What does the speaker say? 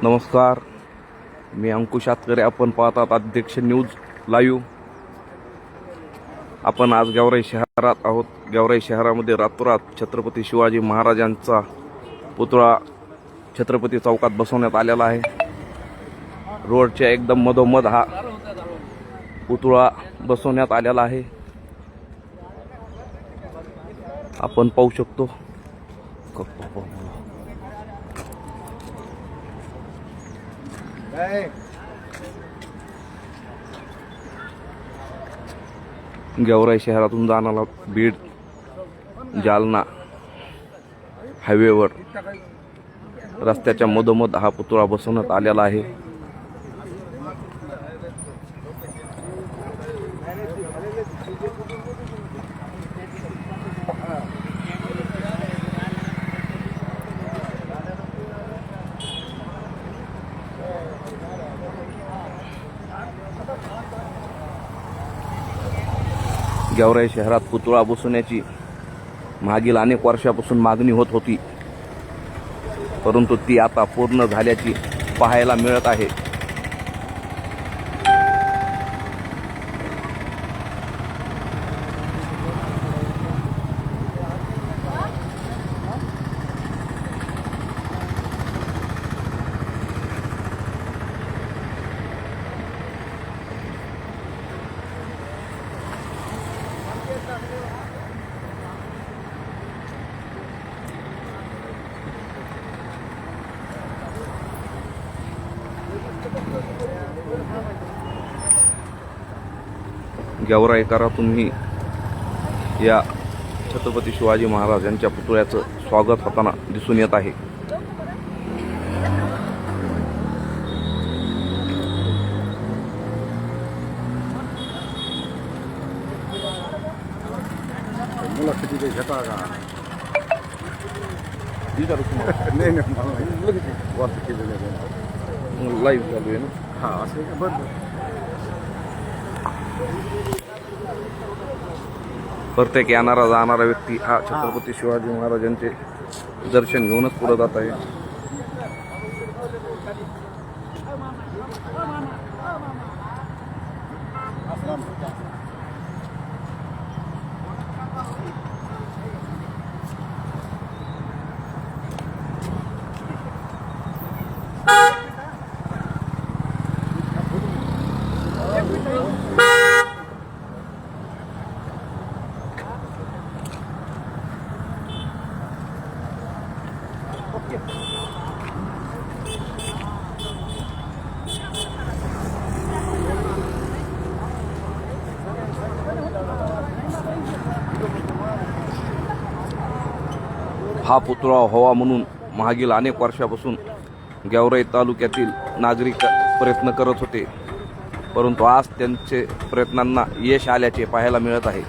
नमस्कार, मी अंकुश आतकरे. आपण पाहतात अध्यक्ष न्यूज लाईव्ह. आपण आज गेवराई शहरात आहोत. गेवराई शहरामध्ये रातोरात छत्रपती शिवाजी महाराजांचा पुतळा छत्रपती चौकात बसवण्यात आलेला आहे. रोडच्या एकदम मधोमध हा पुतळा बसवण्यात आलेला आहे. आपण पाहू शकतो. गेवराई शहरातून जाणारा बीड जालना हायवेवर रस्त्याच्या मधोमध हा पुतळा बसवण्यात आलेला आहे. गेवराई शहरात पुतळा बसवण्याची मागील अनेक वर्षापासून मागणी होत होती, परंतु ती आता पूर्ण झाल्याची पाहायला मिळत आहे. गेवराईकरा, तुम्ही या छत्रपती शिवाजी महाराज यांच्या पुतळ्याचं स्वागत होताना दिसून येत आहे. लाईव्ह चालू आहे ना. प्रत्येक येणारा जाणारा व्यक्ती हा छत्रपती शिवाजी महाराजांचे दर्शन घेऊनच पुढे जात आहे. हा पुतळा व्हावा म्हणून मागील अनेक वर्षापासून गेवराई तालुक्यातील नागरिक प्रयत्न करत होते, परंतु आज त्यांचे प्रयत्नांना यश आल्याचे पाहायला मिळत आहे.